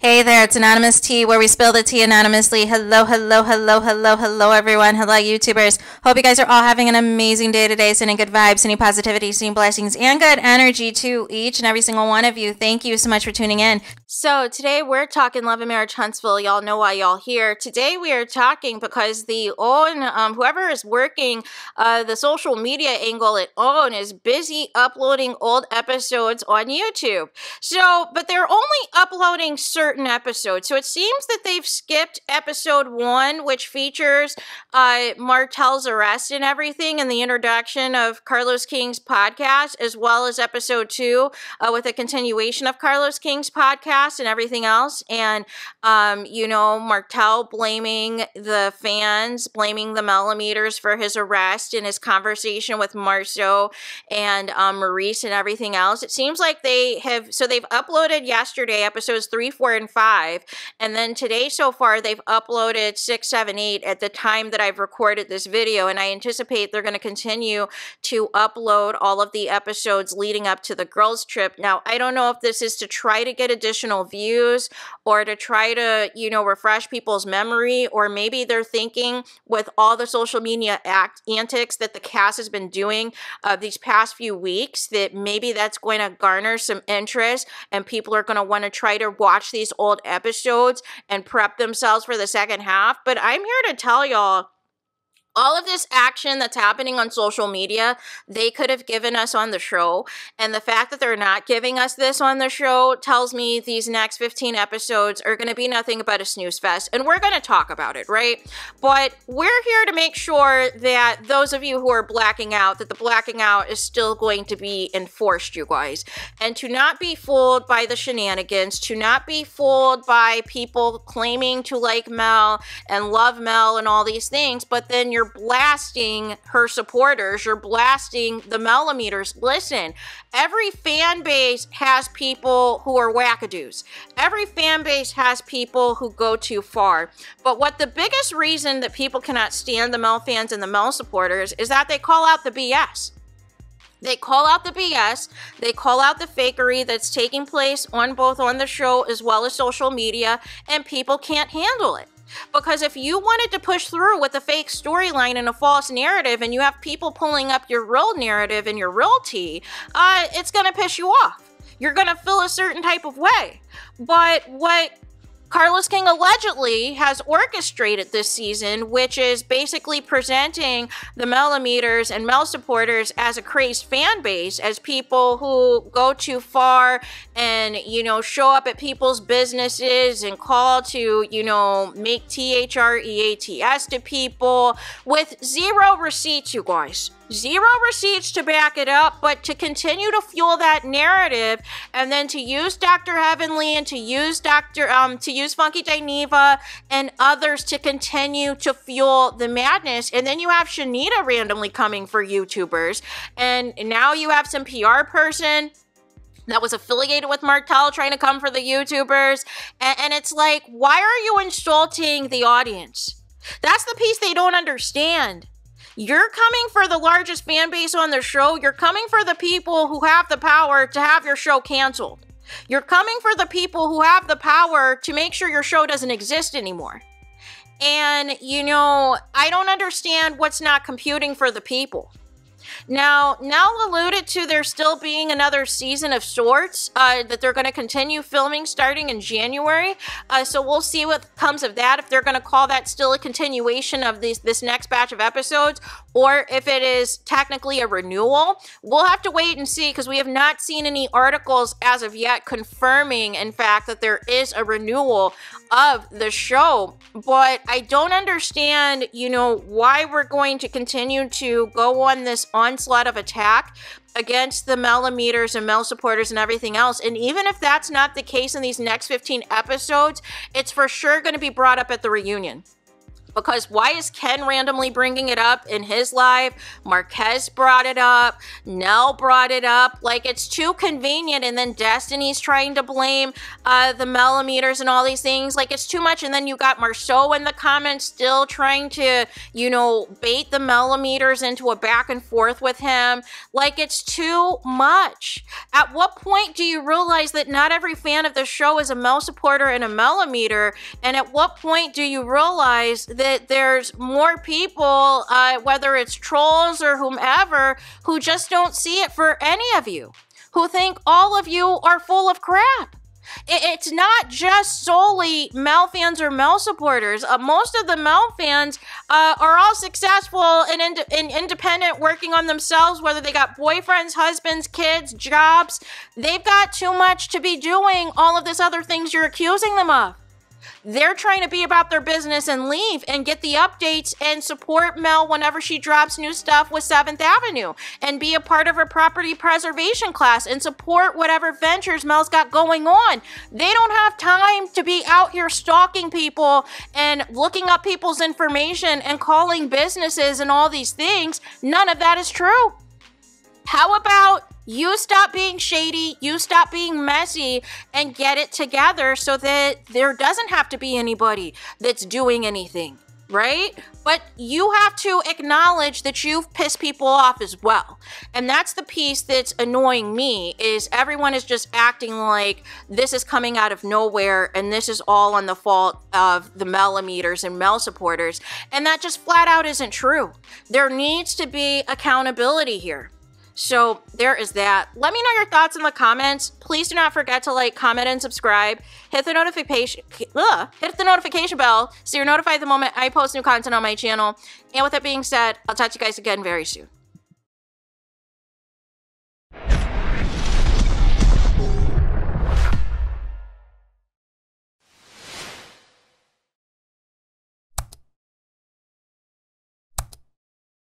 Hey there, it's Anonymous Tea, where we spill the tea anonymously. Hello, hello, hello, hello, hello, everyone. Hello, YouTubers. Hope you guys are all having an amazing day today, sending good vibes, sending positivity, sending blessings, and good energy to each and every single one of you. Thank you so much for tuning in. So today we're talking love and marriage Huntsville. Y'all know why y'all here. Today we are talking because the whoever is working the social media angle at OWN is busy uploading old episodes on YouTube. So, but they're only uploading certain episodes. So it seems that they've skipped episode 1, which features Martel's arrest and everything, and the introduction of Carlos King's podcast, as well as episode 2 with a continuation of Carlos King's podcast and everything else. And, you know, Martel blaming the fans, blaming the Melometers for his arrest and his conversation with Marceau and Maurice and everything else. It seems like they've uploaded yesterday episodes 3, 4, and 5, and then today so far they've uploaded 6, 7, 8 at the time that I've recorded this video, and I anticipate they're going to continue to upload all of the episodes leading up to the girls trip. Now, I don't know if this is to try to get additional views or to try to, you know, refresh people's memory, or maybe they're thinking with all the social media antics that the cast has been doing these past few weeks, that maybe that's going to garner some interest and people are going to want to try to watch these old episodes and prep themselves for the second half. But I'm here to tell y'all, all of this action that's happening on social media, they could have given us on the show. And the fact that they're not giving us this on the show tells me these next 15 episodes are going to be nothing but a snooze fest. And we're going to talk about it, right? But we're here to make sure that those of you who are blacking out, that the blacking out is still going to be enforced, you guys. And to not be fooled by the shenanigans, to not be fooled by people claiming to like Mel and love Mel and all these things, but then you're blasting her supporters, you're blasting the Melometers. Listen, every fan base has people who are wackadoos. Every fan base has people who go too far. But what the biggest reason that people cannot stand the Mel fans and the Mel supporters is that they call out the BS. They call out the BS, they call out the fakery that's taking place on both on the show as well as social media, and people can't handle it. Because if you wanted to push through with a fake storyline and a false narrative, and you have people pulling up your real narrative and your real tea, it's going to piss you off. You're going to feel a certain type of way. But what Carlos King allegedly has orchestrated this season, which is basically presenting the Melometers and Mel supporters as a crazed fan base, as people who go too far and, you know, show up at people's businesses and call to, you know, make THREATS to people with zero receipts, you guys. Zero receipts to back it up, but to continue to fuel that narrative, and then to use Dr. Heavenly and to use Funky Dineva and others to continue to fuel the madness. And then you have Shanita randomly coming for YouTubers, and now you have some PR person that was affiliated with Martel trying to come for the YouTubers, and it's like, why are you insulting the audience? That's the piece they don't understand. You're coming for the largest fan base on the show. You're coming for the people who have the power to have your show canceled. You're coming for the people who have the power to make sure your show doesn't exist anymore. And, you know, I don't understand what's not computing for the people. Now, Nell alluded to there still being another season of sorts that they're going to continue filming starting in January. So we'll see what comes of that, if they're going to call that still a continuation of this next batch of episodes, or if it is technically a renewal. We'll have to wait and see, because we have not seen any articles as of yet confirming, in fact, that there is a renewal of the show. But I don't understand, you know, why we're going to continue to go on this onslaught of attack against the Melometers and Mel supporters and everything else. And even if that's not the case in these next 15 episodes, it's for sure going to be brought up at the reunion. Because why is Ken randomly bringing it up in his live? Marquez brought it up. Nell brought it up. Like, it's too convenient. And then Destiny's trying to blame the Melometers and all these things. Like, it's too much. And then you got Marceau in the comments still trying to, you know, bait the Melometers into a back and forth with him. Like, it's too much. At what point do you realize that not every fan of the show is a Mel supporter and a Melometer? And at what point do you realize that there's more people, whether it's trolls or whomever, who just don't see it for any of you, who think all of you are full of crap? It's not just solely Mel fans or Mel supporters. Most of the Mel fans are all successful and independent, working on themselves, whether they got boyfriends, husbands, kids, jobs. They've got too much to be doing all of this other things you're accusing them of. They're trying to be about their business and leave and get the updates and support Mel whenever she drops new stuff with 7th Avenue and be a part of her property preservation class and support whatever ventures Mel's got going on. They don't have time to be out here stalking people and looking up people's information and calling businesses and all these things. None of that is true. How about you stop being shady, you stop being messy, and get it together so that there doesn't have to be anybody that's doing anything, right? But you have to acknowledge that you've pissed people off as well. And that's the piece that's annoying me, is everyone is just acting like this is coming out of nowhere and this is all on the fault of the Melometers and Mel supporters. And that just flat out isn't true. There needs to be accountability here. So there is that. Let me know your thoughts in the comments. Please do not forget to like, comment, and subscribe. Hit the notification bell so you're notified the moment I post new content on my channel. And with that being said, I'll talk to you guys again very soon.